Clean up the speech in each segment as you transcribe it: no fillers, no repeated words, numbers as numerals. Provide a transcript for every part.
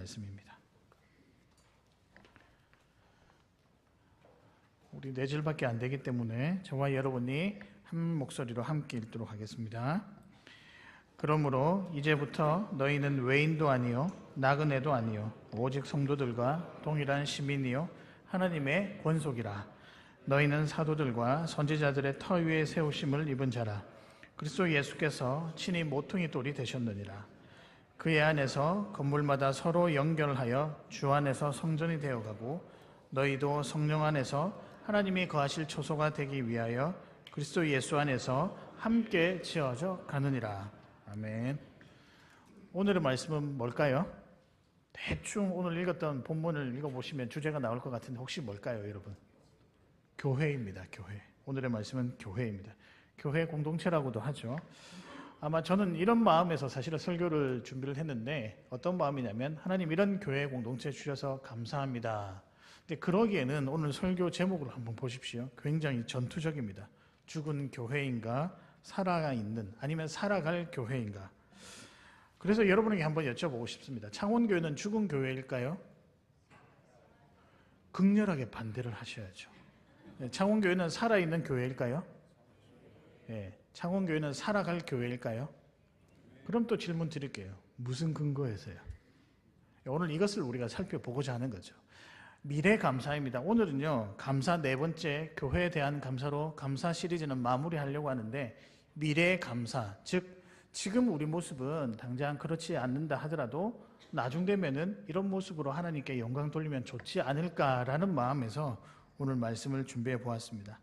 말씀입니다. 우리 네 줄밖에 안 되기 때문에 저와 여러분이 한 목소리로 함께 읽도록 하겠습니다. 그러므로 이제부터 너희는 외인도 아니요 나그네도 아니요 오직 성도들과 동일한 시민이요 하나님의 권속이라. 너희는 사도들과 선지자들의 터 위에 세우심을 입은 자라. 그리스도 예수께서 친히 모퉁이 돌이 되셨느니라. 그의 안에서 건물마다 서로 연결하여 주 안에서 성전이 되어가고 너희도 성령 안에서 하나님이 거하실 초소가 되기 위하여 그리스도 예수 안에서 함께 지어져 가느니라. 아멘. 오늘의 말씀은 뭘까요? 대충 오늘 읽었던 본문을 읽어보시면 주제가 나올 것 같은데 혹시 뭘까요, 여러분? 교회입니다. 교회. 오늘의 말씀은 교회입니다. 교회 공동체라고도 하죠. 아마 저는 이런 마음에서 사실은 설교를 준비를 했는데 어떤 마음이냐면 하나님 이런 교회 공동체 주셔서 감사합니다. 근데 그러기에는 오늘 설교 제목을 한번 보십시오. 굉장히 전투적입니다. 죽은 교회인가 살아있는 아니면 살아갈 교회인가. 그래서 여러분에게 한번 여쭤보고 싶습니다. 창원교회는 죽은 교회일까요? 극렬하게 반대를 하셔야죠. 창원교회는 살아있는 교회일까요? 네. 창원교회는 살아갈 교회일까요? 그럼 또 질문 드릴게요. 무슨 근거에서요? 오늘 이것을 우리가 살펴보고자 하는 거죠. 미래 감사입니다. 오늘은요, 감사 네 번째 교회에 대한 감사로 감사 시리즈는 마무리하려고 하는데 미래 감사, 즉 지금 우리 모습은 당장 그렇지 않는다 하더라도 나중 되면은 이런 모습으로 하나님께 영광 돌리면 좋지 않을까라는 마음에서 오늘 말씀을 준비해 보았습니다.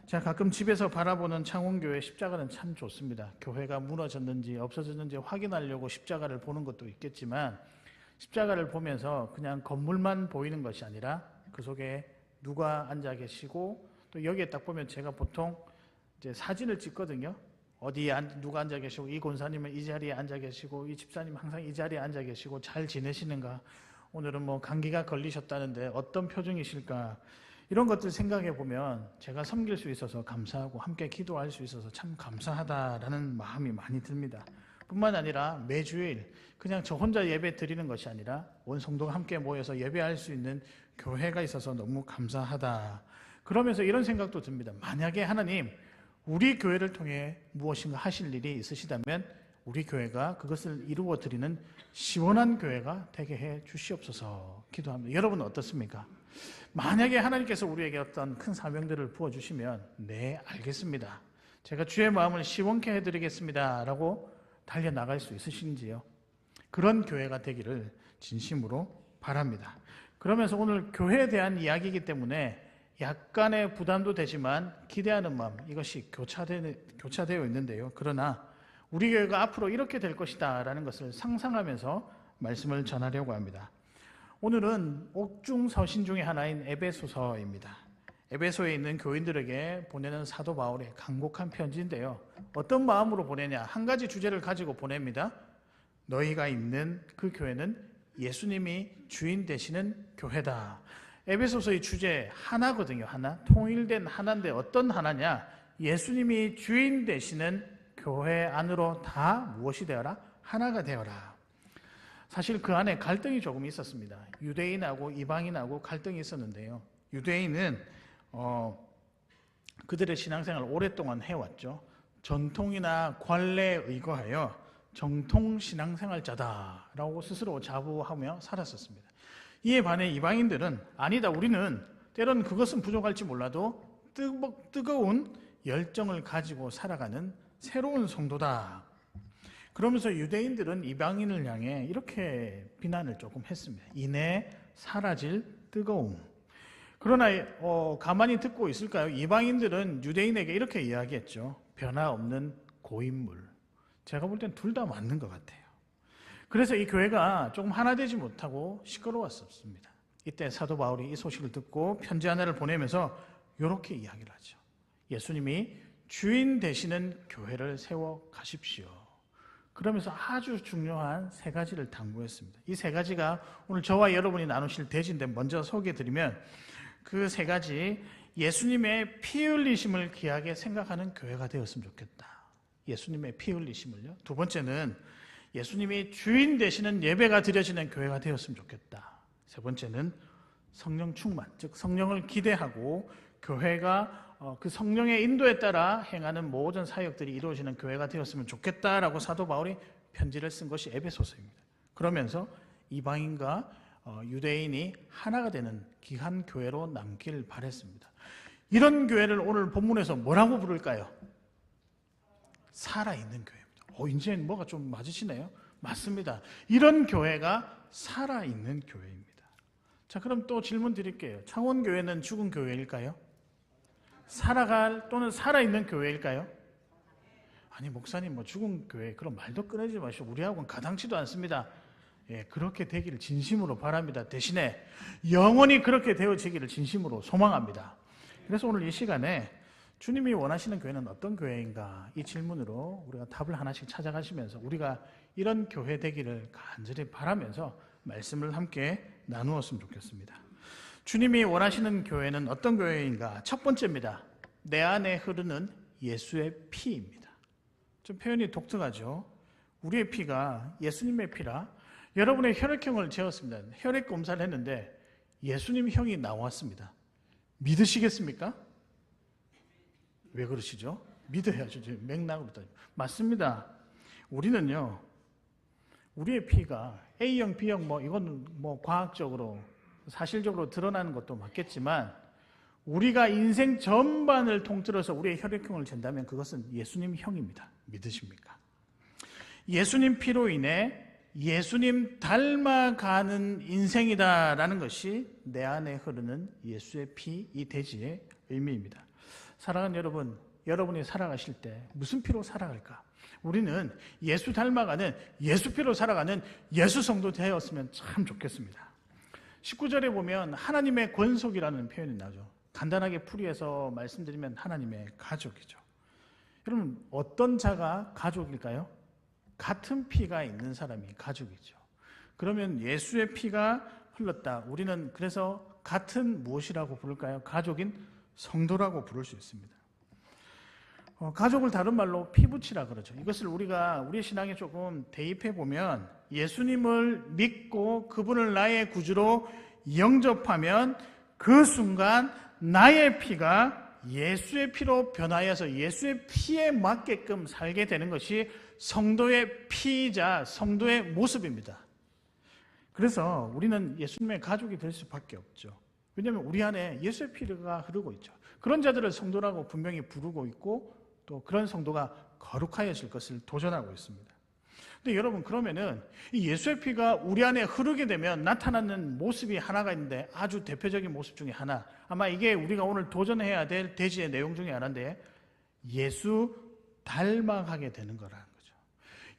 자, 가끔 집에서 바라보는 창원교회 십자가는 참 좋습니다. 교회가 무너졌는지 없어졌는지 확인하려고 십자가를 보는 것도 있겠지만 십자가를 보면서 그냥 건물만 보이는 것이 아니라 그 속에 누가 앉아 계시고 또 여기에 딱 보면 제가 보통 이제 사진을 찍거든요. 어디에 누가 앉아 계시고 이 권사님은 이 자리에 앉아 계시고 이 집사님은 항상 이 자리에 앉아 계시고 잘 지내시는가, 오늘은 뭐 감기가 걸리셨다는데 어떤 표정이실까, 이런 것들 생각해 보면 제가 섬길 수 있어서 감사하고 함께 기도할 수 있어서 참 감사하다라는 마음이 많이 듭니다. 뿐만 아니라 매주일 그냥 저 혼자 예배 드리는 것이 아니라 온 성도가 함께 모여서 예배할 수 있는 교회가 있어서 너무 감사하다. 그러면서 이런 생각도 듭니다. 만약에 하나님 우리 교회를 통해 무엇인가 하실 일이 있으시다면 우리 교회가 그것을 이루어 드리는 시원한 교회가 되게 해 주시옵소서 기도합니다. 여러분은 어떻습니까? 만약에 하나님께서 우리에게 어떤 큰 사명들을 부어주시면 네, 알겠습니다. 제가 주의 마음을 시원케 해드리겠습니다 라고 달려나갈 수 있으신지요? 그런 교회가 되기를 진심으로 바랍니다. 그러면서 오늘 교회에 대한 이야기이기 때문에 약간의 부담도 되지만 기대하는 마음, 이것이 교차되어 있는데요. 그러나 우리 교회가 앞으로 이렇게 될 것이다 라는 것을 상상하면서 말씀을 전하려고 합니다. 오늘은 옥중 서신 중에 하나인 에베소서입니다. 에베소에 있는 교인들에게 보내는 사도 바울의 간곡한 편지인데요. 어떤 마음으로 보내냐? 한 가지 주제를 가지고 보냅니다. 너희가 있는 그 교회는 예수님이 주인 되시는 교회다. 에베소서의 주제 하나거든요. 하나. 통일된 하나인데 어떤 하나냐? 예수님이 주인 되시는 교회 안으로 다 무엇이 되어라? 하나가 되어라. 사실 그 안에 갈등이 조금 있었습니다. 유대인하고 이방인하고 갈등이 있었는데요. 유대인은 그들의 신앙생활을 오랫동안 해왔죠. 전통이나 관례에 의거하여 정통 신앙생활자다라고 스스로 자부하며 살았었습니다. 이에 반해 이방인들은 아니다, 우리는 때로는 그것은 부족할지 몰라도 뜨거운 열정을 가지고 살아가는 새로운 성도다. 그러면서 유대인들은 이방인을 향해 이렇게 비난을 조금 했습니다. 이내 사라질 뜨거움. 그러나 가만히 듣고 있을까요? 이방인들은 유대인에게 이렇게 이야기했죠. 변화없는 고인물. 제가 볼 땐 둘 다 맞는 것 같아요. 그래서 이 교회가 조금 하나 되지 못하고 시끄러웠습니다. 이때 사도 바울이 이 소식을 듣고 편지 하나를 보내면서 이렇게 이야기를 하죠. 예수님이 주인 되시는 교회를 세워 가십시오. 그러면서 아주 중요한 세 가지를 당부했습니다. 이 세 가지가 오늘 저와 여러분이 나누실 대지인데 먼저 소개해드리면 그 세 가지, 예수님의 피 흘리심을 귀하게 생각하는 교회가 되었으면 좋겠다. 예수님의 피 흘리심을요. 두 번째는 예수님이 주인 되시는 예배가 드려지는 교회가 되었으면 좋겠다. 세 번째는 성령 충만, 즉 성령을 기대하고 교회가 그 성령의 인도에 따라 행하는 모든 사역들이 이루어지는 교회가 되었으면 좋겠다라고 사도 바울이 편지를 쓴 것이 에베소서입니다. 그러면서 이방인과 유대인이 하나가 되는 귀한 교회로 남길 바랬습니다. 이런 교회를 오늘 본문에서 뭐라고 부를까요? 살아있는 교회입니다. 이제 뭐가 좀 맞으시네요? 맞습니다. 이런 교회가 살아있는 교회입니다. 자, 그럼 또 질문 드릴게요. 창원교회는 죽은 교회일까요? 살아갈 또는 살아있는 교회일까요? 아니, 목사님 죽은 교회 그런 말도 꺼내지 마시고 우리하고는 가당치도 않습니다. 예, 그렇게 되기를 진심으로 바랍니다. 대신에 영원히 그렇게 되어지기를 진심으로 소망합니다. 그래서 오늘 이 시간에 주님이 원하시는 교회는 어떤 교회인가, 이 질문으로 우리가 답을 하나씩 찾아가시면서 우리가 이런 교회 되기를 간절히 바라면서 말씀을 함께 나누었으면 좋겠습니다. 주님이 원하시는 교회는 어떤 교회인가? 첫 번째입니다. 내 안에 흐르는 예수의 피입니다. 좀 표현이 독특하죠. 우리의 피가 예수님의 피라. 여러분의 혈액형을 재었습니다. 혈액 검사를 했는데 예수님 형이 나왔습니다. 믿으시겠습니까? 왜 그러시죠? 믿어야죠. 맥락으로 따지면. 맞습니다. 우리는요, 우리의 피가 A형, B형 이건 과학적으로 사실적으로 드러나는 것도 맞겠지만 우리가 인생 전반을 통틀어서 우리의 혈액형을 잰다면 그것은 예수님 형입니다. 믿으십니까? 예수님 피로 인해 예수님 닮아가는 인생이다라는 것이 내 안에 흐르는 예수의 피, 이 대지의 의미입니다. 사랑하는 여러분, 여러분이 살아가실 때 무슨 피로 살아갈까? 우리는 예수 닮아가는, 예수 피로 살아가는 예수 성도 되었으면 참 좋겠습니다. 19절에 보면 하나님의 권속이라는 표현이 나오죠. 간단하게 풀이해서 말씀드리면 하나님의 가족이죠. 여러분, 어떤 자가 가족일까요? 같은 피가 있는 사람이 가족이죠. 그러면 예수의 피가 흘렀다. 우리는 그래서 같은 무엇이라고 부를까요? 가족인 성도라고 부를 수 있습니다. 가족을 다른 말로 피부치라 그러죠. 이것을 우리가 우리의 신앙에 조금 대입해 보면 예수님을 믿고 그분을 나의 구주로 영접하면 그 순간 나의 피가 예수의 피로 변하여서 예수의 피에 맞게끔 살게 되는 것이 성도의 피이자 성도의 모습입니다. 그래서 우리는 예수님의 가족이 될 수밖에 없죠. 왜냐하면 우리 안에 예수의 피가 흐르고 있죠. 그런 자들을 성도라고 분명히 부르고 있고 또 그런 성도가 거룩하여질 것을 도전하고 있습니다. 근데 여러분, 그러면은 이 예수의 피가 우리 안에 흐르게 되면 나타나는 모습이 하나가 있는데 아주 대표적인 모습 중에 하나, 아마 이게 우리가 오늘 도전해야 될 대지의 내용 중에 하나인데 예수 닮아가게 되는 거라는 거죠.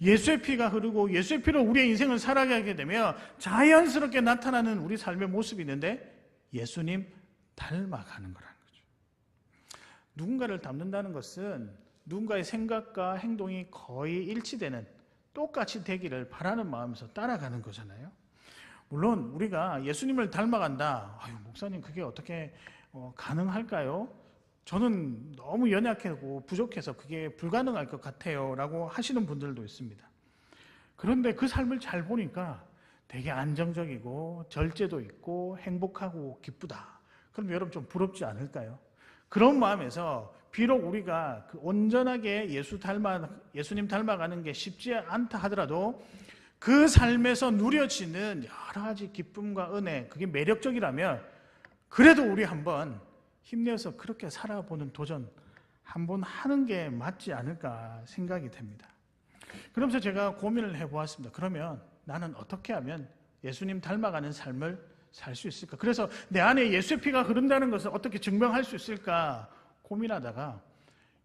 예수의 피가 흐르고 예수의 피로 우리의 인생을 살아가게 되면 자연스럽게 나타나는 우리 삶의 모습이 있는데 예수님 닮아가는 거라는 거죠. 누군가를 닮는다는 것은 누군가의 생각과 행동이 거의 일치되는, 똑같이 되기를 바라는 마음에서 따라가는 거잖아요. 물론 우리가 예수님을 닮아간다, 목사님 그게 어떻게 가능할까요? 저는 너무 연약하고 부족해서 그게 불가능할 것 같아요 라고 하시는 분들도 있습니다. 그런데 그 삶을 잘 보니까 되게 안정적이고 절제도 있고 행복하고 기쁘다. 그럼 여러분 좀 부럽지 않을까요? 그런 마음에서 비록 우리가 온전하게 예수님 닮아가는 게 쉽지 않다 하더라도 그 삶에서 누려지는 여러 가지 기쁨과 은혜, 그게 매력적이라면 그래도 우리 한번 힘내서 그렇게 살아보는 도전 한번 하는 게 맞지 않을까 생각이 됩니다. 그러면서 제가 고민을 해보았습니다. 그러면 나는 어떻게 하면 예수님 닮아가는 삶을 살 수 있을까? 그래서 내 안에 예수의 피가 흐른다는 것을 어떻게 증명할 수 있을까 고민하다가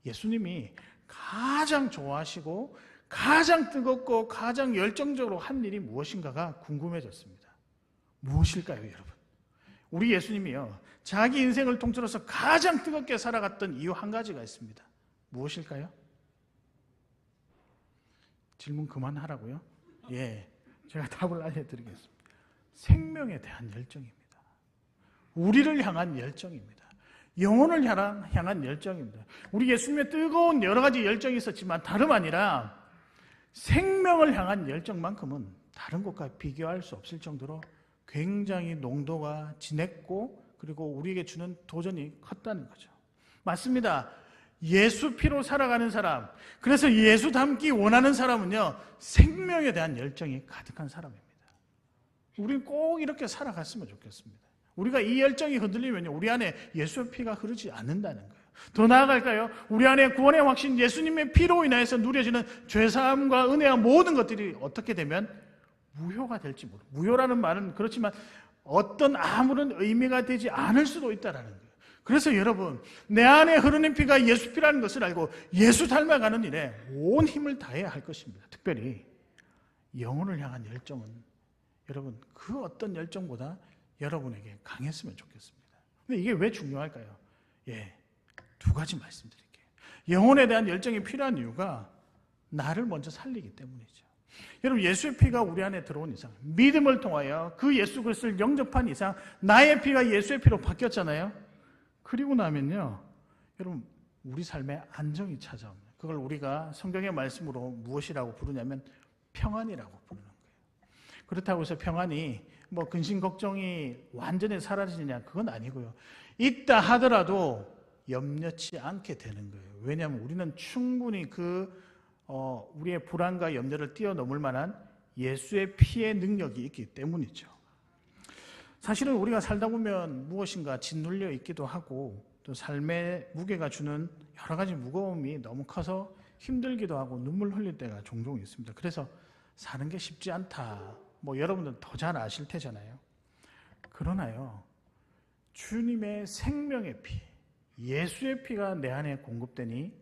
예수님이 가장 좋아하시고 가장 뜨겁고 가장 열정적으로 한 일이 무엇인가가 궁금해졌습니다. 무엇일까요, 여러분? 우리 예수님이요, 자기 인생을 통틀어서 가장 뜨겁게 살아갔던 이유 한 가지가 있습니다. 무엇일까요? 질문 그만하라고요? 예, 제가 답을 알려드리겠습니다. 생명에 대한 열정입니다. 우리를 향한 열정입니다. 영혼을 향한 열정입니다. 우리 예수님의 뜨거운 여러 가지 열정이 있었지만 다름 아니라 생명을 향한 열정만큼은 다른 것과 비교할 수 없을 정도로 굉장히 농도가 진했고 그리고 우리에게 주는 도전이 컸다는 거죠. 맞습니다. 예수 피로 살아가는 사람, 그래서 예수 닮기 원하는 사람은요, 생명에 대한 열정이 가득한 사람입니다. 우리는 꼭 이렇게 살아갔으면 좋겠습니다. 우리가 이 열정이 흔들리면요, 우리 안에 예수의 피가 흐르지 않는다는 거예요. 더 나아갈까요? 우리 안에 구원의 확신, 예수님의 피로 인하여서 누려지는 죄사함과 은혜와 모든 것들이 어떻게 되면 무효가 될지 모르. 무효라는 말은 그렇지만 어떤 아무런 의미가 되지 않을 수도 있다는 거예요. 그래서 여러분, 내 안에 흐르는 피가 예수 피라는 것을 알고 예수 닮아가는 일에 온 힘을 다해야 할 것입니다. 특별히 영혼을 향한 열정은 여러분 그 어떤 열정보다 여러분에게 강했으면 좋겠습니다. 근데 이게 왜 중요할까요? 두 가지 말씀드릴게요. 영혼에 대한 열정이 필요한 이유가 나를 먼저 살리기 때문이죠. 여러분, 예수의 피가 우리 안에 들어온 이상, 믿음을 통하여 그 예수 그리스도를 영접한 이상 나의 피가 예수의 피로 바뀌었잖아요. 그리고 나면요, 여러분, 우리 삶에 안정이 찾아옵니다. 그걸 우리가 성경의 말씀으로 무엇이라고 부르냐면 평안이라고 부르는 거예요. 그렇다고 해서 평안이 근심 걱정이 완전히 사라지느냐, 그건 아니고요. 있다 하더라도 염려치 않게 되는 거예요. 왜냐하면 우리는 충분히 우리의 불안과 염려를 뛰어넘을 만한 예수의 피의 능력이 있기 때문이죠. 사실은 우리가 살다 보면 무엇인가 짓눌려 있기도 하고 또 삶의 무게가 주는 여러 가지 무거움이 너무 커서 힘들기도 하고 눈물 흘릴 때가 종종 있습니다. 그래서 사는 게 쉽지 않다. 여러분들 더 잘 아실 테잖아요. 그러나요, 주님의 생명의 피, 예수의 피가 내 안에 공급되니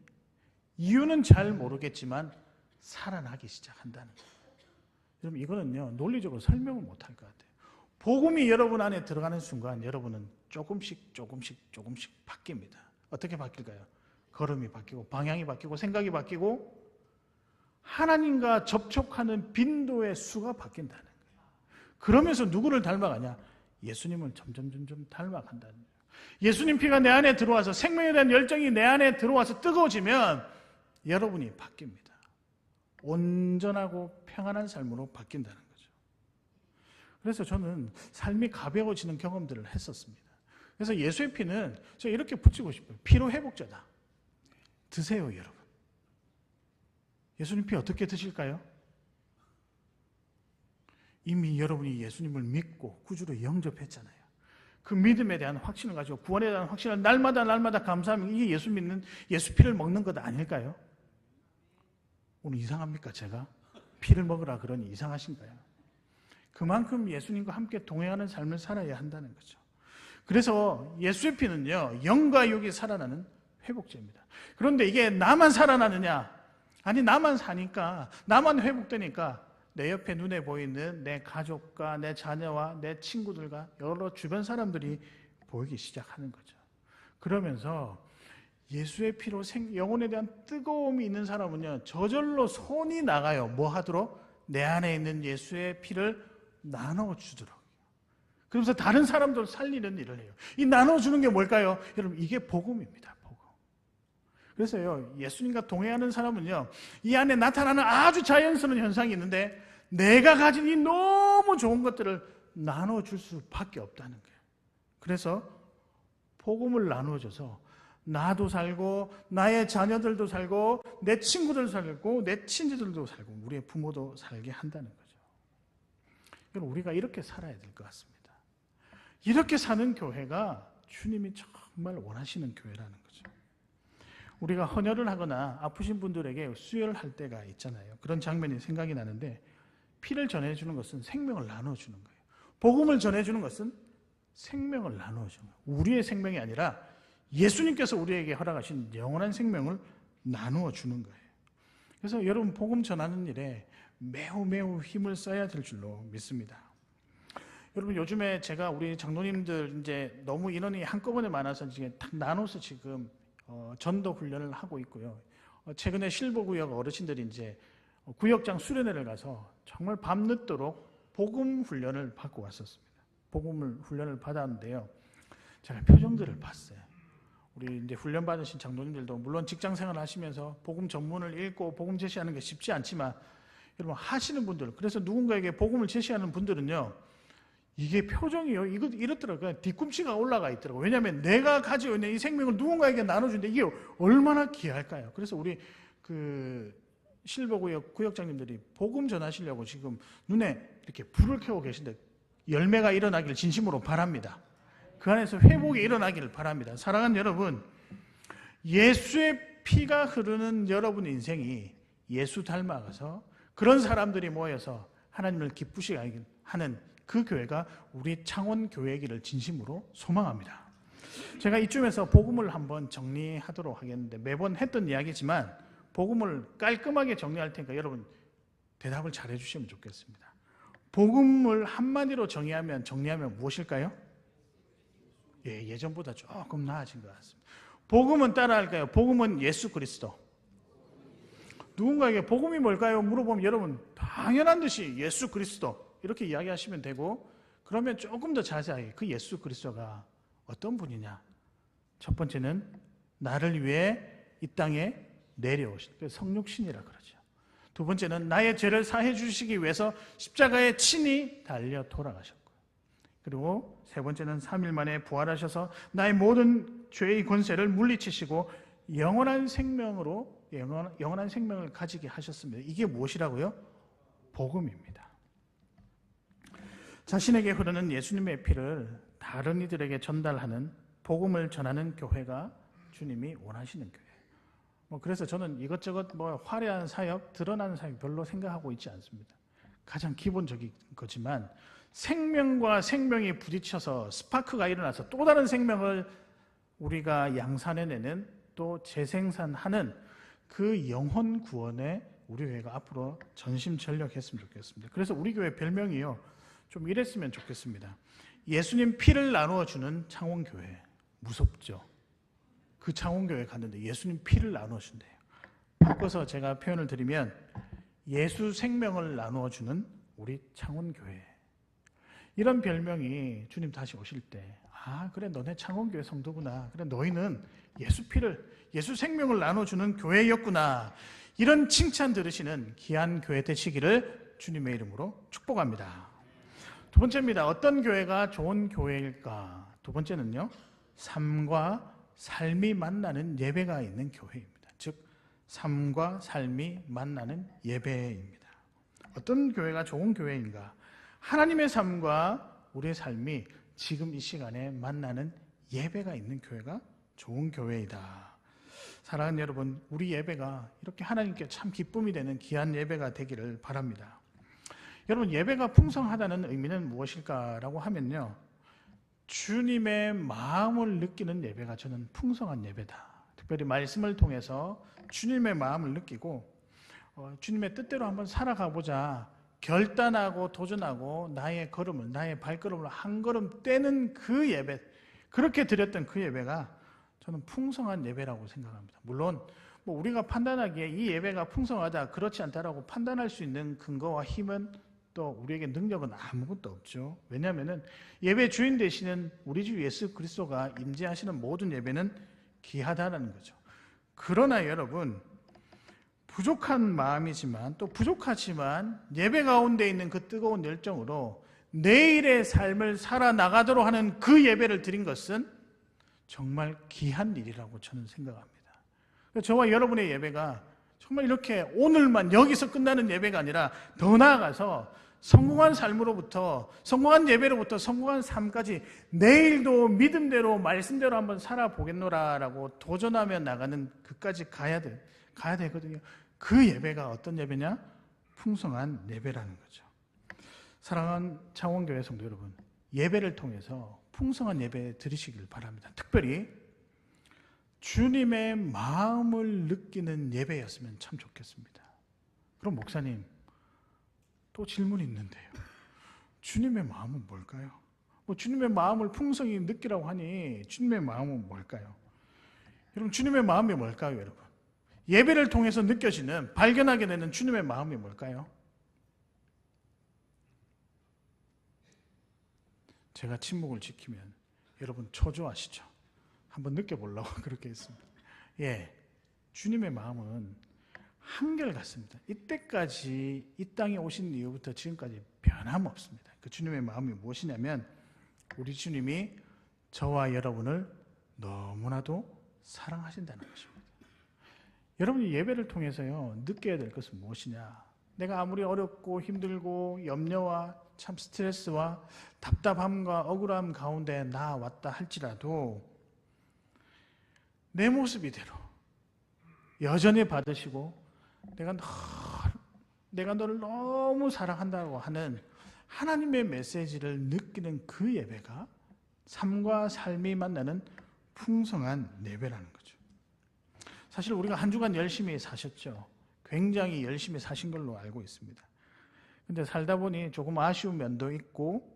이유는 잘 모르겠지만 살아나기 시작한다는 거예요. 여러분, 이거는요, 논리적으로 설명을 못할 것 같아요. 복음이 여러분 안에 들어가는 순간 여러분은 조금씩 바뀝니다. 어떻게 바뀔까요? 걸음이 바뀌고 방향이 바뀌고 생각이 바뀌고 하나님과 접촉하는 빈도의 수가 바뀐다는 거예요. 그러면서 누구를 닮아가냐? 예수님을 점점 닮아간다는 거예요. 예수님 피가 내 안에 들어와서 생명에 대한 열정이 내 안에 들어와서 뜨거워지면 여러분이 바뀝니다. 온전하고 평안한 삶으로 바뀐다는 거죠. 그래서 저는 삶이 가벼워지는 경험들을 했었습니다. 그래서 예수의 피는 제가 이렇게 붙이고 싶어요. 피로 회복제다. 드세요, 여러분. 예수님 피 어떻게 드실까요? 이미 여러분이 예수님을 믿고 구주로 영접했잖아요. 그 믿음에 대한 확신을 가지고 구원에 대한 확신을 날마다 감사하면 이게 예수 믿는 예수 피를 먹는 것 아닐까요? 오늘 이상합니까? 제가 피를 먹으라 그러니 이상하신가요? 그만큼 예수님과 함께 동행하는 삶을 살아야 한다는 거죠. 그래서 예수의 피는요, 영과 육이 살아나는 회복제입니다. 그런데 이게 나만 살아나느냐? 아니, 나만 사니까, 나만 회복되니까 내 옆에 눈에 보이는 내 가족과 내 자녀와 내 친구들과 여러 주변 사람들이 보이기 시작하는 거죠. 그러면서 예수의 피로 영혼에 대한 뜨거움이 있는 사람은요, 저절로 손이 나가요. 뭐 하도록? 내 안에 있는 예수의 피를 나눠주도록. 그러면서 다른 사람들 살리는 일을 해요. 이 나눠주는 게 뭘까요? 여러분, 이게 복음입니다. 복음. 그래서요, 예수님과 동행하는 사람은요, 이 안에 나타나는 아주 자연스러운 현상이 있는데 내가 가진 이 너무 좋은 것들을 나눠줄 수밖에 없다는 거예요. 그래서 복음을 나눠줘서 나도 살고 나의 자녀들도 살고 내 친구들 살고 내 친지들도 살고 우리의 부모도 살게 한다는 거죠. 여러분, 우리가 이렇게 살아야 될 것 같습니다. 이렇게 사는 교회가 주님이 정말 원하시는 교회라는 거죠. 우리가 헌혈을 하거나 아프신 분들에게 수혈을 할 때가 있잖아요. 그런 장면이 생각이 나는데 피를 전해주는 것은 생명을 나눠주는 거예요. 복음을 전해주는 것은 생명을 나눠주는 거예요. 우리의 생명이 아니라 예수님께서 우리에게 허락하신 영원한 생명을 나누어 주는 거예요. 그래서 여러분, 복음 전하는 일에 매우 힘을 써야 될 줄로 믿습니다. 여러분, 요즘에 제가 우리 장로님들 이제 너무 인원이 한꺼번에 많아서 이제 딱 나눠서 지금 전도 훈련을 하고 있고요. 최근에 실버구역 어르신들이 이제 구역장 수련회를 가서 정말 밤늦도록 복음 훈련을 받고 왔었습니다. 복음 훈련을 받았는데요. 제가 표정들을 봤어요. 우리 이제 훈련 받으신 장로님들도 물론 직장 생활을 하시면서 복음 전문을 읽고 복음 제시하는 게 쉽지 않지만 여러분 하시는 분들, 그래서 누군가에게 복음을 제시하는 분들은요, 이게 표정이요, 이거 이렇더라고요. 뒤꿈치가 올라가 있더라고요. 왜냐하면 내가 가지고 있는 이 생명을 누군가에게 나눠주는데 이게 얼마나 귀할까요? 그래서 우리 실버구역 구역장님들이 복음 전하시려고 지금 눈에 이렇게 불을 켜고 계신데 열매가 일어나기를 진심으로 바랍니다. 그 안에서 회복이 일어나기를 바랍니다. 사랑하는 여러분, 예수의 피가 흐르는 여러분의 인생이 예수 닮아가서 그런 사람들이 모여서 하나님을 기쁘시게 하는 그 교회가 우리 창원교회이기를 진심으로 소망합니다. 제가 이쯤에서 복음을 한번 정리하도록 하겠는데, 매번 했던 이야기지만 복음을 깔끔하게 정리할 테니까 여러분 대답을 잘 해주시면 좋겠습니다. 복음을 한마디로 정리하면 무엇일까요? 예전보다 조금 나아진 것 같습니다. 복음은 따라할까요? 복음은 예수 그리스도. 누군가에게 복음이 뭘까요? 물어보면 여러분 당연한 듯이 예수 그리스도 이렇게 이야기하시면 되고, 그러면 조금 더 자세하게 그 예수 그리스도가 어떤 분이냐. 첫 번째는 나를 위해 이 땅에 내려오신 성육신이라 그러죠. 두 번째는 나의 죄를 사해 주시기 위해서 십자가에 친히 달려 돌아가셨고, 그리고 세 번째는 3일 만에 부활하셔서 나의 모든 죄의 권세를 물리치시고 영원한 생명을 가지게 하셨습니다. 이게 무엇이라고요? 복음입니다. 자신에게 흐르는 예수님의 피를 다른 이들에게 전달하는, 복음을 전하는 교회가 주님이 원하시는 교회. 그래서 저는 이것저것 화려한 사역, 드러나는 사역 별로 생각하고 있지 않습니다. 가장 기본적인 거지만 생명과 생명이 부딪혀서 스파크가 일어나서 또 다른 생명을 우리가 양산해내는, 또 재생산하는 그 영혼 구원에 우리 교회가 앞으로 전심전력했으면 좋겠습니다. 그래서 우리 교회 별명이요, 좀 이랬으면 좋겠습니다. 예수님 피를 나누어 주는 창원교회. 무섭죠? 그 창원교회 갔는데 예수님 피를 나누어 준대요. 바꿔서 제가 표현을 드리면 예수 생명을 나누어 주는 우리 창원교회. 이런 별명이 주님 다시 오실 때, 그래 너네 창원교회 성도구나, 그래 너희는 예수 피를, 예수 생명을 나눠주는 교회였구나, 이런 칭찬 들으시는 귀한 교회 되시기를 주님의 이름으로 축복합니다. 두 번째입니다. 어떤 교회가 좋은 교회일까? 두 번째는요, 삶과 삶이 만나는 예배가 있는 교회입니다. 즉 삶과 삶이 만나는 예배입니다. 어떤 교회가 좋은 교회인가? 하나님의 삶과 우리의 삶이 지금 이 시간에 만나는 예배가 있는 교회가 좋은 교회이다. 사랑하는 여러분, 우리 예배가 이렇게 하나님께 참 기쁨이 되는 귀한 예배가 되기를 바랍니다. 여러분, 예배가 풍성하다는 의미는 무엇일까라고 하면요, 주님의 마음을 느끼는 예배가 저는 풍성한 예배다. 특별히 말씀을 통해서 주님의 마음을 느끼고 주님의 뜻대로 한번 살아가보자 결단하고 도전하고 나의 발걸음을 한 걸음 떼는 그 예배, 그렇게 드렸던 그 예배가 저는 풍성한 예배라고 생각합니다. 물론 우리가 판단하기에 이 예배가 풍성하다, 그렇지 않다라고 판단할 수 있는 근거와 힘은, 또 우리에게 능력은 아무것도 없죠. 왜냐하면 예배 주인 되시는 우리 주 예수 그리스도가 임재하시는 모든 예배는 귀하다는 거죠. 그러나 여러분, 부족한 마음이지만, 또 부족하지만 예배 가운데 있는 그 뜨거운 열정으로 내일의 삶을 살아나가도록 하는 그 예배를 드린 것은 정말 귀한 일이라고 저는 생각합니다. 저와 여러분의 예배가 정말 이렇게 오늘만 여기서 끝나는 예배가 아니라 더 나아가서 성공한 삶으로부터, 성공한 예배로부터 성공한 삶까지 내일도 믿음대로 말씀대로 한번 살아보겠노라라고 도전하며 나가는 그까지 가야 되거든요. 그 예배가 어떤 예배냐? 풍성한 예배라는 거죠. 사랑하는 창원교회 성도 여러분, 예배를 통해서 풍성한 예배 드리시길 바랍니다. 특별히 주님의 마음을 느끼는 예배였으면 참 좋겠습니다. 그럼 목사님, 또 질문이 있는데요. 주님의 마음은 뭘까요? 주님의 마음을 풍성히 느끼라고 하니 주님의 마음은 뭘까요? 여러분, 주님의 마음이 뭘까요, 여러분? 예배를 통해서 느껴지는, 발견하게 되는 주님의 마음이 뭘까요? 제가 침묵을 지키면 여러분 초조하시죠? 한번 느껴보려고 그렇게 했습니다. 주님의 마음은 한결같습니다. 이때까지 이 땅에 오신 이후부터 지금까지 변함없습니다. 그 주님의 마음이 무엇이냐면 우리 주님이 저와 여러분을 너무나도 사랑하신다는 것입니다. 여러분이 예배를 통해서요 느껴야 될 것은 무엇이냐? 내가 아무리 어렵고 힘들고 염려와 참 스트레스와 답답함과 억울함 가운데 나왔다 할지라도 내 모습 이대로 여전히 받으시고 내가 너를 너무 사랑한다고 하는 하나님의 메시지를 느끼는 그 예배가 삶과 삶이 만나는 풍성한 예배라는 거죠. 사실 우리가 한 주간 열심히 사셨죠. 굉장히 열심히 사신 걸로 알고 있습니다. 근데 살다 보니 조금 아쉬운 면도 있고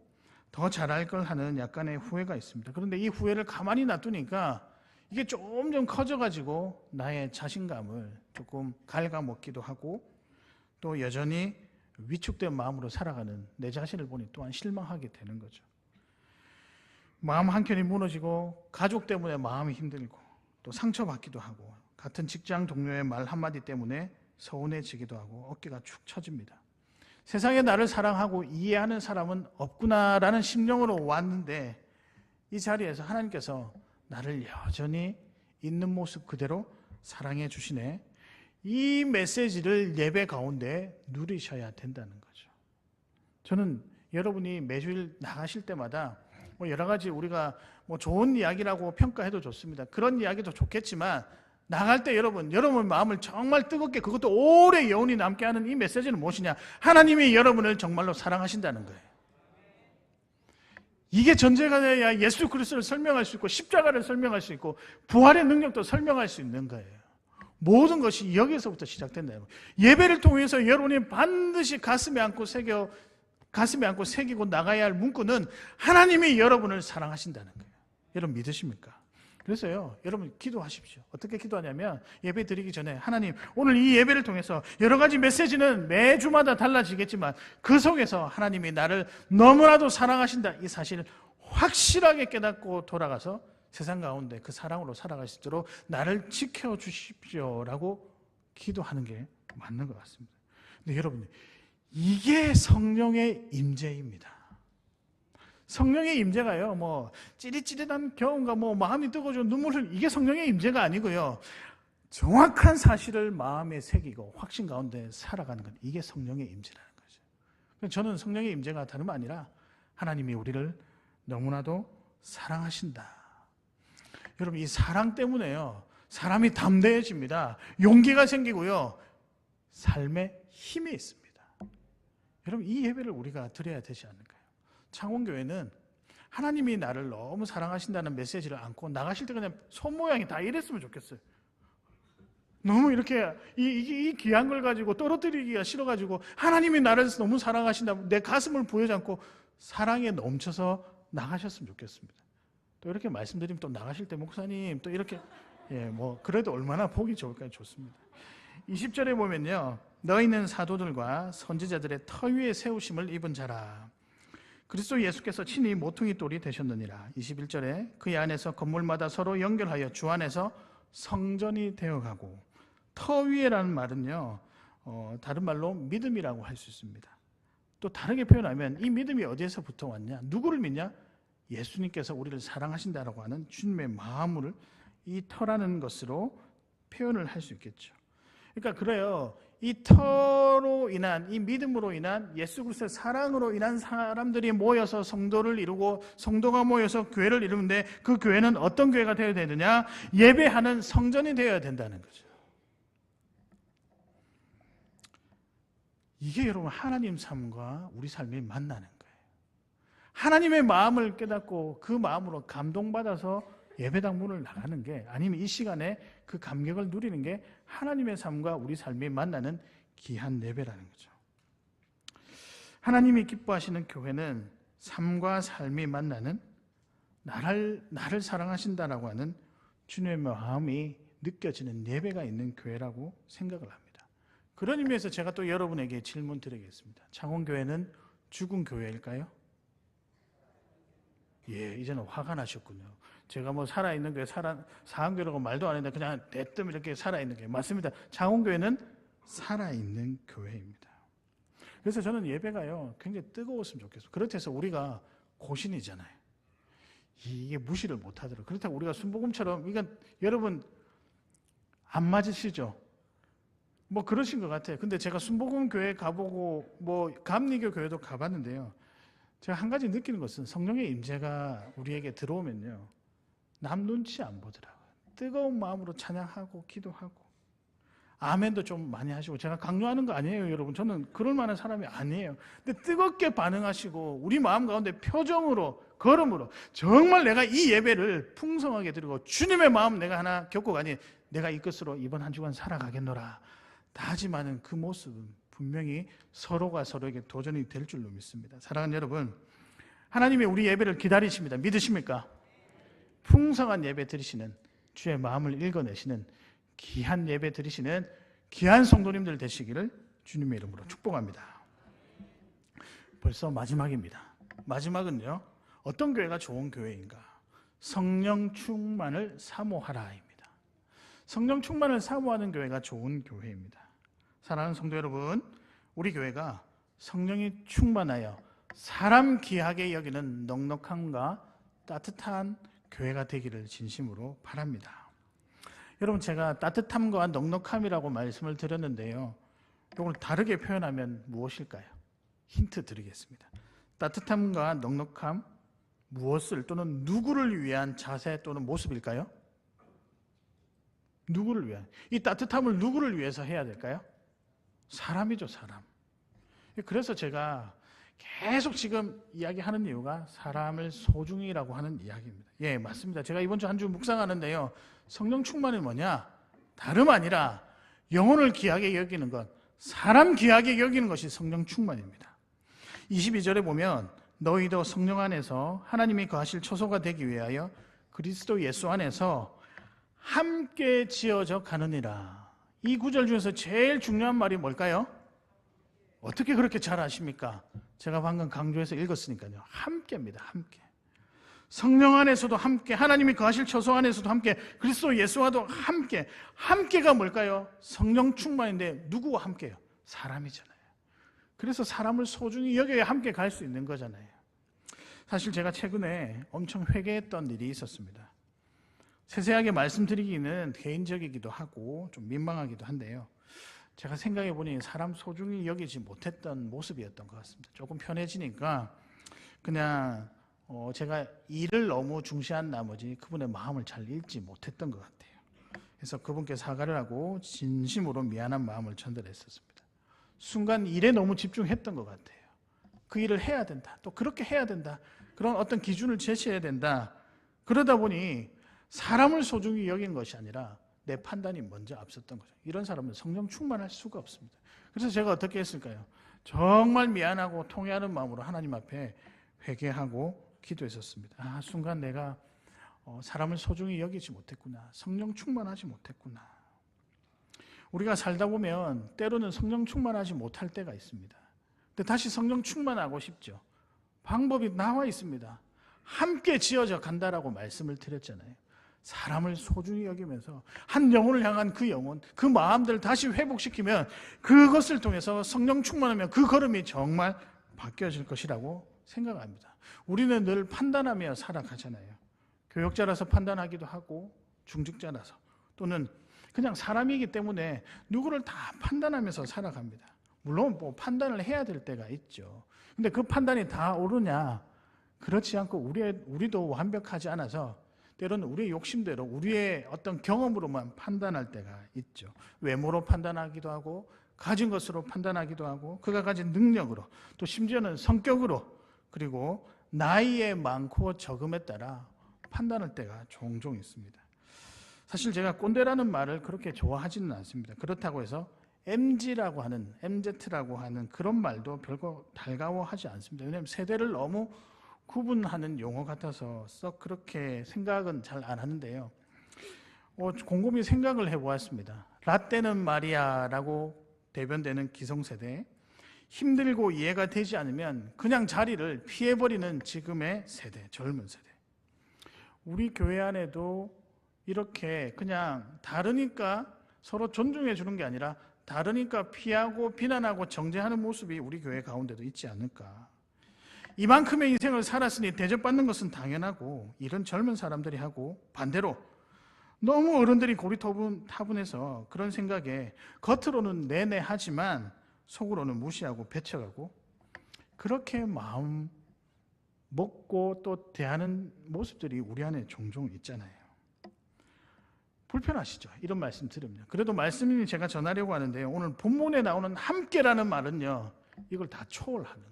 더 잘할 걸 하는 약간의 후회가 있습니다. 그런데 이 후회를 가만히 놔두니까 이게 점점 커져가지고 나의 자신감을 조금 갉아먹기도 하고 또 여전히 위축된 마음으로 살아가는 내 자신을 보니 또한 실망하게 되는 거죠. 마음 한켠이 무너지고 가족 때문에 마음이 힘들고 또 상처받기도 하고 같은 직장 동료의 말 한마디 때문에 서운해지기도 하고 어깨가 축 처집니다. 세상에 나를 사랑하고 이해하는 사람은 없구나라는 심령으로 왔는데 이 자리에서 하나님께서 나를 여전히 있는 모습 그대로 사랑해 주시네. 이 메시지를 예배 가운데 누리셔야 된다는 거죠. 저는 여러분이 매주일 나가실 때마다 여러 가지 우리가 좋은 이야기라고 평가해도 좋습니다. 그런 이야기도 좋겠지만 나갈 때 여러분 마음을 정말 뜨겁게 그것도 오래 여운이 남게 하는 이 메시지는 무엇이냐? 하나님이 여러분을 정말로 사랑하신다는 거예요. 이게 전제가 돼야 예수 그리스도를 설명할 수 있고 십자가를 설명할 수 있고 부활의 능력도 설명할 수 있는 거예요. 모든 것이 여기서부터 시작된다. 예배를 통해서 여러분이 반드시 가슴에 안고 새기고 나가야 할 문구는 하나님이 여러분을 사랑하신다는 거예요. 여러분 믿으십니까? 그래서요, 여러분 기도하십시오. 어떻게 기도하냐면 예배 드리기 전에 하나님, 오늘 이 예배를 통해서 여러 가지 메시지는 매주마다 달라지겠지만 그 속에서 하나님이 나를 너무나도 사랑하신다 이 사실을 확실하게 깨닫고 돌아가서 세상 가운데 그 사랑으로 살아갈 수 있도록 나를 지켜주십시오라고 기도하는 게 맞는 것 같습니다. 근데 여러분, 이게 성령의 임재입니다. 성령의 임재가요, 찌릿찌릿한 경험과 마음이 뜨거워지고 눈물 흘리고 이게 성령의 임재가 아니고요. 정확한 사실을 마음에 새기고 확신 가운데 살아가는 것, 이게 성령의 임재라는 거죠. 저는 성령의 임재가 다름 아니라 하나님이 우리를 너무나도 사랑하신다. 여러분, 이 사랑 때문에요, 사람이 담대해집니다. 용기가 생기고요, 삶에 힘이 있습니다. 여러분, 이 예배를 우리가 드려야 되지 않을까요? 창원교회는 하나님이 나를 너무 사랑하신다는 메시지를 안고 나가실 때 그냥 손모양이 다 이랬으면 좋겠어요. 너무 이렇게 이 귀한 걸 가지고 떨어뜨리기가 싫어가지고 하나님이 나를 너무 사랑하신다, 내 가슴을 부여잡고 사랑에 넘쳐서 나가셨으면 좋겠습니다. 또 이렇게 말씀드리면 또 나가실 때 목사님 또 이렇게 그래도 얼마나 보기 좋을까요? 좋습니다. 20절에 보면요, 너희는 사도들과 선지자들의 터 위에 세우심을 입은 자라. 그리스도 예수께서 친히 모퉁이 돌이 되셨느니라. 21절에 그의 안에서 건물마다 서로 연결하여 주 안에서 성전이 되어가고, 터 위에라는 말은요, 다른 말로 믿음이라고 할 수 있습니다. 또 다르게 표현하면 이 믿음이 어디에서부터 왔냐? 누구를 믿냐? 예수님께서 우리를 사랑하신다라고 하는 주님의 마음을 이 터라는 것으로 표현을 할 수 있겠죠. 그러니까 그래요, 이 터로 인한, 이 믿음으로 인한, 예수 그리스도의 사랑으로 인한 사람들이 모여서 성도를 이루고 성도가 모여서 교회를 이루는데 그 교회는 어떤 교회가 되어야 되느냐? 예배하는 성전이 되어야 된다는 거죠. 이게 여러분 하나님 삶과 우리 삶이 만나는 거예요. 하나님의 마음을 깨닫고 그 마음으로 감동받아서 예배당 문을 나가는 게, 아니면 이 시간에 그 감격을 누리는 게 하나님의 삶과 우리 삶이 만나는 귀한 예배라는 거죠. 하나님이 기뻐하시는 교회는 삶과 삶이 만나는, 나를 사랑하신다라고 하는 주님의 마음이 느껴지는 예배가 있는 교회라고 생각을 합니다. 그런 의미에서 제가 또 여러분에게 질문 드리겠습니다. 창원교회는 죽은 교회일까요? 예, 이제는 화가 나셨군요. 제가 살아있는 교회, 사한교회라고 말도 안 했는데 그냥 대뜸 이렇게 살아있는 교회. 맞습니다. 창원교회는 살아있는 교회입니다. 그래서 저는 예배가요 굉장히 뜨거웠으면 좋겠어요. 그렇다고 우리가 고신이잖아요. 이게 무시를 못하더라고요. 그렇다고 우리가 순복음처럼 이건 여러분 안 맞으시죠? 뭐 그러신 것 같아요. 근데 제가 순복음 교회 가보고 뭐 감리교 교회도 가봤는데요. 제가 한 가지 느끼는 것은 성령의 임재가 우리에게 들어오면요. 남 눈치 안 보더라고요. 뜨거운 마음으로 찬양하고 기도하고 아멘도 좀 많이 하시고 제가 강요하는 거 아니에요, 여러분. 저는 그럴 만한 사람이 아니에요. 근데 뜨겁게 반응하시고 우리 마음 가운데 표정으로 걸음으로 정말 내가 이 예배를 풍성하게 드리고 주님의 마음 내가 하나 겪고 가니 내가 이 것으로 이번 한 주간 살아가겠노라 다짐하는 그 모습은 분명히 서로가 서로에게 도전이 될 줄로 믿습니다. 사랑하는 여러분, 하나님이 우리 예배를 기다리십니다. 믿으십니까? 풍성한 예배 드리시는 주의 마음을 읽어내시는 귀한 예배 드리시는 귀한 성도님들 되시기를 주님의 이름으로 축복합니다. 벌써 마지막입니다. 마지막은요, 어떤 교회가 좋은 교회인가? 성령 충만을 사모하라입니다. 성령 충만을 사모하는 교회가 좋은 교회입니다. 사랑하는 성도 여러분, 우리 교회가 성령이 충만하여 사람 귀하게 여기는 넉넉함과 따뜻한 교회가 되기를 진심으로 바랍니다. 여러분, 제가 따뜻함과 넉넉함이라고 말씀을 드렸는데요, 이걸 다르게 표현하면 무엇일까요? 힌트 드리겠습니다. 따뜻함과 넉넉함, 무엇을 또는 누구를 위한 자세 또는 모습일까요? 누구를 위한? 이 따뜻함을 누구를 위해서 해야 될까요? 사람이죠, 사람. 그래서 제가 계속 지금 이야기하는 이유가 사람을 소중히라고 하는 이야기입니다. 예, 맞습니다. 제가 이번 주 한 주 묵상하는데요, 성령 충만이 뭐냐? 다름 아니라 영혼을 귀하게 여기는 것, 사람 귀하게 여기는 것이 성령 충만입니다. 22절에 보면 너희도 성령 안에서 하나님이 거하실 초소가 되기 위하여 그리스도 예수 안에서 함께 지어져 가느니라. 이 구절 중에서 제일 중요한 말이 뭘까요? 어떻게 그렇게 잘 아십니까? 제가 방금 강조해서 읽었으니까요. 함께입니다. 함께. 성령 안에서도 함께, 하나님이 거하실 초소 안에서도 함께, 그리스도 예수와도 함께. 함께가 뭘까요? 성령 충만인데 누구와 함께요? 사람이잖아요. 그래서 사람을 소중히 여겨야 함께 갈 수 있는 거잖아요. 사실 제가 최근에 엄청 회개했던 일이 있었습니다. 세세하게 말씀드리기는 개인적이기도 하고 좀 민망하기도 한데요, 제가 생각해 보니 사람 소중히 여기지 못했던 모습이었던 것 같습니다. 조금 편해지니까 그냥 제가 일을 너무 중시한 나머지 그분의 마음을 잘 읽지 못했던 것 같아요. 그래서 그분께 사과를 하고 진심으로 미안한 마음을 전달했었습니다. 순간 일에 너무 집중했던 것 같아요. 그 일을 해야 된다, 또 그렇게 해야 된다, 그런 어떤 기준을 제시해야 된다. 그러다 보니 사람을 소중히 여긴 것이 아니라 내 판단이 먼저 앞섰던 거죠. 이런 사람은 성령 충만할 수가 없습니다. 그래서 제가 어떻게 했을까요? 정말 미안하고 통회하는 마음으로 하나님 앞에 회개하고 기도했었습니다. 순간 내가 사람을 소중히 여기지 못했구나, 성령 충만하지 못했구나. 우리가 살다 보면 때로는 성령 충만하지 못할 때가 있습니다. 근데 다시 성령 충만하고 싶죠. 방법이 나와 있습니다. 함께 지어져 간다라고 말씀을 드렸잖아요. 사람을 소중히 여기면서 한 영혼을 향한 그 영혼, 그 마음들을 다시 회복시키면 그것을 통해서 성령 충만하면 그 걸음이 정말 바뀌어질 것이라고 생각합니다. 우리는 늘 판단하며 살아가잖아요. 교역자라서 판단하기도 하고 중직자라서, 또는 그냥 사람이기 때문에 누구를 다 판단하면서 살아갑니다. 물론 뭐 판단을 해야 될 때가 있죠. 근데 그 판단이 다 옳으냐? 그렇지 않고 우리도 완벽하지 않아서 때로는 우리의 욕심대로 우리의 어떤 경험으로만 판단할 때가 있죠. 외모로 판단하기도 하고 가진 것으로 판단하기도 하고 그가 가진 능력으로, 또 심지어는 성격으로, 그리고 나이의 많고 적음에 따라 판단할 때가 종종 있습니다. 사실 제가 꼰대라는 말을 그렇게 좋아하지는 않습니다. 그렇다고 해서 MZ라고 하는 그런 말도 별거 달가워하지 않습니다. 왜냐하면 세대를 너무 구분하는 용어 같아서 썩 그렇게 생각은 잘 안 하는데요, 곰곰이 생각을 해보았습니다. 라떼는 마리아라고 대변되는 기성세대, 힘들고 이해가 되지 않으면 그냥 자리를 피해버리는 지금의 세대, 젊은 세대. 우리 교회 안에도 이렇게 그냥 다르니까 서로 존중해 주는 게 아니라 다르니까 피하고 비난하고 정죄하는 모습이 우리 교회 가운데도 있지 않을까. 이만큼의 인생을 살았으니 대접받는 것은 당연하고 이런 젊은 사람들이 하고, 반대로 너무 어른들이 고리타분해서 그런 생각에 겉으로는 내내 하지만 속으로는 무시하고 배척하고 그렇게 마음 먹고 또 대하는 모습들이 우리 안에 종종 있잖아요. 불편하시죠? 이런 말씀 들으면. 그래도 말씀이 제가 전하려고 하는데요. 오늘 본문에 나오는 함께라는 말은요, 이걸 다 초월하는 거예요.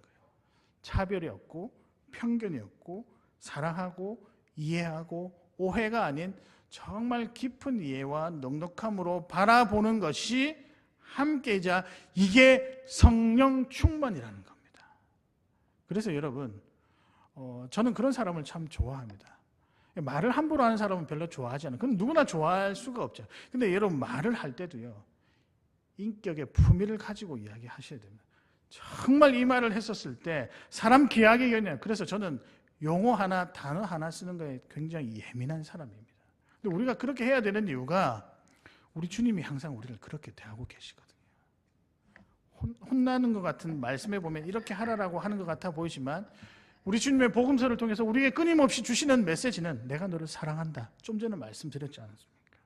차별이 없고 편견이 없고 사랑하고 이해하고 오해가 아닌 정말 깊은 이해와 넉넉함으로 바라보는 것이 함께이자 이게 성령 충만이라는 겁니다. 그래서 여러분, 저는 그런 사람을 참 좋아합니다. 말을 함부로 하는 사람은 별로 좋아하지 않아요. 그건 누구나 좋아할 수가 없죠. 근데 여러분, 말을 할 때도요, 인격의 품위를 가지고 이야기하셔야 됩니다. 정말 이 말을 했었을 때 사람 귀하게 여기냐. 그래서 저는 용어 하나, 단어 하나 쓰는 거에 굉장히 예민한 사람입니다. 근데 우리가 그렇게 해야 되는 이유가 우리 주님이 항상 우리를 그렇게 대하고 계시거든요. 혼나는 것 같은 말씀에 보면 이렇게 하라라고 하는 것 같아 보이지만 우리 주님의 복음서를 통해서 우리에게 끊임없이 주시는 메시지는 내가 너를 사랑한다. 좀 전에 말씀드렸지 않습니까?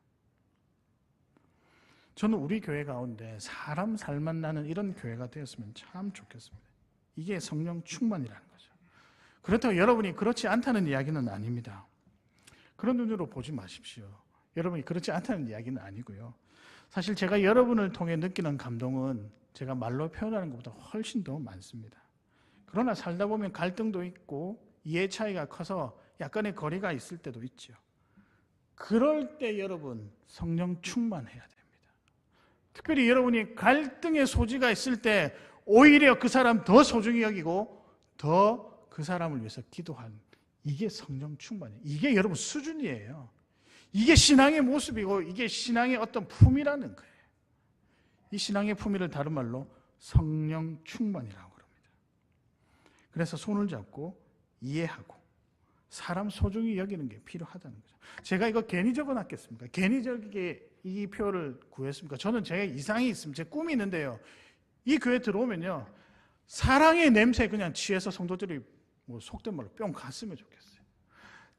저는 우리 교회 가운데 사람 살만 나는 이런 교회가 되었으면 참 좋겠습니다. 이게 성령 충만이라는 거죠. 그렇다고 여러분이 그렇지 않다는 이야기는 아닙니다. 그런 눈으로 보지 마십시오. 여러분이 그렇지 않다는 이야기는 아니고요. 사실 제가 여러분을 통해 느끼는 감동은 제가 말로 표현하는 것보다 훨씬 더 많습니다. 그러나 살다 보면 갈등도 있고 이해 차이가 커서 약간의 거리가 있을 때도 있죠. 그럴 때 여러분, 성령 충만해야 됩니다. 특별히 여러분이 갈등의 소지가 있을 때 오히려 그 사람 더 소중히 여기고 더 그 사람을 위해서 기도하는, 이게 성령 충만이에요. 이게 여러분 수준이에요. 이게 신앙의 모습이고 이게 신앙의 어떤 품이라는 거예요. 이 신앙의 품위를 다른 말로 성령 충만이라고 합니다. 그래서 손을 잡고 이해하고 사람 소중히 여기는 게 필요하다는 거죠. 제가 이거 괜히 적어놨겠습니까? 괜히 이 표를 구했습니까? 저는 제 이상이 있습니다. 제 꿈이 있는데요. 이 교회 들어오면요, 사랑의 냄새 그냥 취해서 성도들이 속된 말로 뿅 갔으면 좋겠어요.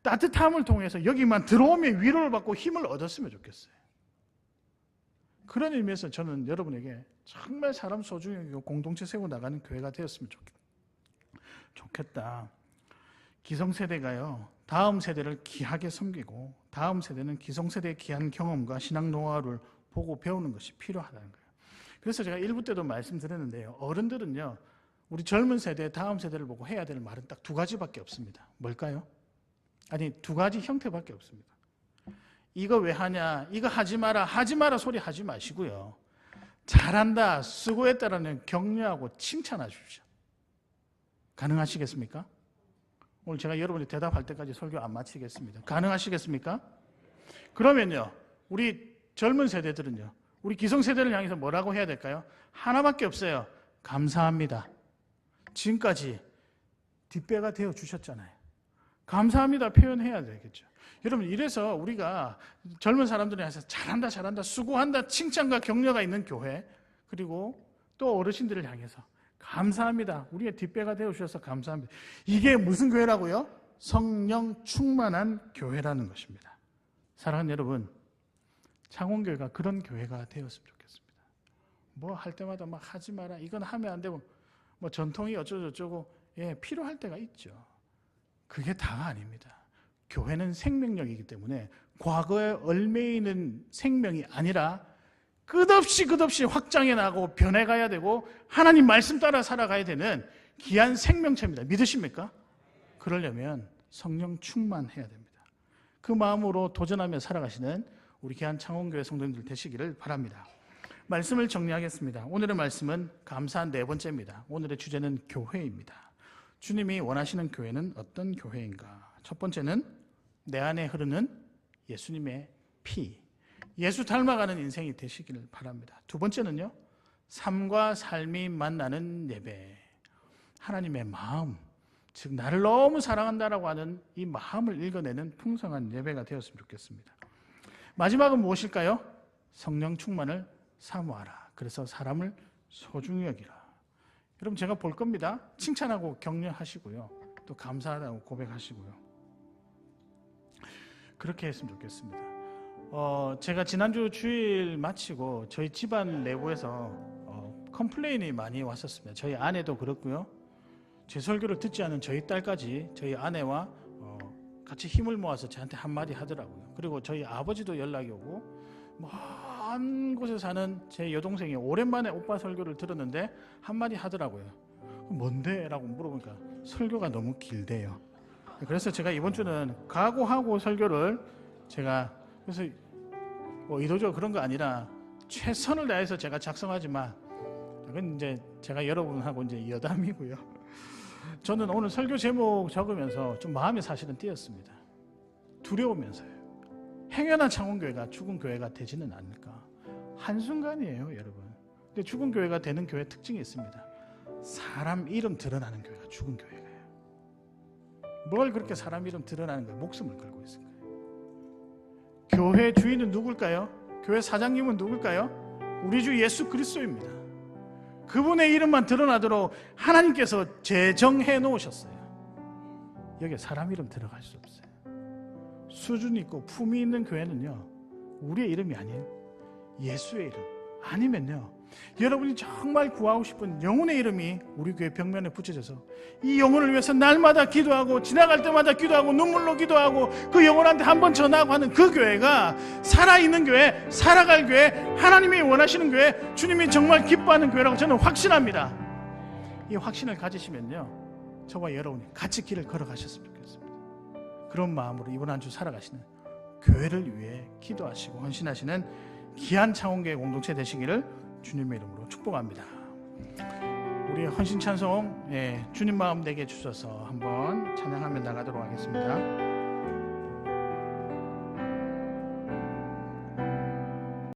따뜻함을 통해서 여기만 들어오면 위로를 받고 힘을 얻었으면 좋겠어요. 그런 의미에서 저는 여러분에게 정말 사람 소중히 여기고 공동체 세우고 나가는 교회가 되었으면 좋겠다. 기성세대가요, 다음 세대를 귀하게 섬기고 다음 세대는 기성세대의 귀한 경험과 신앙 노하우를 보고 배우는 것이 필요하다는 거예요. 그래서 제가 1부 때도 말씀드렸는데요, 어른들은요, 우리 젊은 세대, 다음 세대를 보고 해야 될 말은 딱 2가지밖에 없습니다. 뭘까요? 아니, 2가지 형태밖에 없습니다. 이거 왜 하냐, 이거 하지 마라 소리 하지 마시고요, 잘한다, 수고했다라는 격려하고 칭찬해 주십시오. 가능하시겠습니까? 오늘 제가 여러분이 대답할 때까지 설교 안 마치겠습니다. 가능하시겠습니까? 그러면요, 우리 젊은 세대들은요, 우리 기성세대를 향해서 뭐라고 해야 될까요? 하나밖에 없어요. 감사합니다. 지금까지 뒷배가 되어 주셨잖아요. 감사합니다 표현해야 되겠죠. 여러분, 이래서 우리가 젊은 사람들이 해서 잘한다, 수고한다, 칭찬과 격려가 있는 교회, 그리고 또 어르신들을 향해서 감사합니다. 우리의 뒷배가 되어주셔서 감사합니다. 이게 무슨 교회라고요? 성령 충만한 교회라는 것입니다. 사랑하는 여러분, 창원교회가 그런 교회가 되었으면 좋겠습니다. 뭐 할 때마다 막 하지 마라, 이건 하면 안 되고, 뭐 전통이 어쩌고저쩌고, 필요할 때가 있죠. 그게 다가 아닙니다. 교회는 생명력이기 때문에 과거에 얽매이는 생명이 아니라 끝없이 확장해 나가고 변해가야 되고 하나님 말씀 따라 살아가야 되는 귀한 생명체입니다. 믿으십니까? 그러려면 성령 충만해야 됩니다. 그 마음으로 도전하며 살아가시는 우리 귀한 창원교회 성도님들 되시기를 바랍니다. 말씀을 정리하겠습니다. 오늘의 말씀은 감사한 4번째입니다. 오늘의 주제는 교회입니다. 주님이 원하시는 교회는 어떤 교회인가? 첫 번째는 내 안에 흐르는 예수님의 피, 예수 닮아가는 인생이 되시기를 바랍니다. 두 번째는요, 삶과 삶이 만나는 예배, 하나님의 마음, 즉 나를 너무 사랑한다라고 하는 이 마음을 읽어내는 풍성한 예배가 되었으면 좋겠습니다. 마지막은 무엇일까요? 성령 충만을 사모하라. 그래서 사람을 소중히 여기라. 여러분 제가 볼 겁니다. 칭찬하고 격려하시고요. 또 감사하다고 고백하시고요. 그렇게 했으면 좋겠습니다. 제가 지난주 주일 마치고 저희 집안 내부에서 컴플레인이 많이 왔었습니다. 저희 아내도 그렇고요. 제 설교를 듣지 않은 저희 딸까지 저희 아내와 같이 힘을 모아서 저한테 한마디 하더라고요. 그리고 저희 아버지도 연락이 오고 먼 곳에 사는 제 여동생이 오랜만에 오빠 설교를 들었는데 한마디 하더라고요. 뭔데? 라고 물어보니까 설교가 너무 길대요. 그래서 제가 이번 주는 각오하고 설교를 제가 그래서 의도적으로 그런 거 아니라 최선을 다해서 제가 작성하지만 그건 이제 제가 여러분하고 이제 여담이고요. 저는 오늘 설교 제목 적으면서 좀 마음이 사실은 뛰었습니다. 두려우면서요. 행여나 창원교회가 죽은 교회가 되지는 않을까. 한순간이에요, 여러분. 근데 죽은 교회가 되는 교회 특징이 있습니다. 사람 이름 드러나는 교회가 죽은 교회예요. 뭘 그렇게 사람 이름 드러나는 거예요? 목숨을 걸고 있을까요? 교회 주인은 누굴까요? 교회 사장님은 누굴까요? 우리 주 예수 그리스도입니다. 그분의 이름만 드러나도록 하나님께서 제정해 놓으셨어요. 여기에 사람 이름 들어갈 수 없어요. 수준 있고 품위 있는 교회는요, 우리의 이름이 아니에요. 예수의 이름. 아니면요, 여러분이 정말 구하고 싶은 영혼의 이름이 우리 교회 벽면에 붙여져서 이 영혼을 위해서 날마다 기도하고 지나갈 때마다 기도하고 눈물로 기도하고 그 영혼한테 한번 전하고 하는 그 교회가 살아있는 교회, 살아갈 교회, 하나님이 원하시는 교회, 주님이 정말 기뻐하는 교회라고 저는 확신합니다. 이 확신을 가지시면요, 저와 여러분이 같이 길을 걸어가셨으면 좋겠습니다. 그런 마음으로 이번 한 주 살아가시는 교회를 위해 기도하시고 헌신하시는 귀한 창원교회 공동체 되시기를 주님의 이름으로 축복합니다. 우리 헌신 찬송, 주님 마음 내게 주셔서 한번 찬양하며 나가도록 하겠습니다.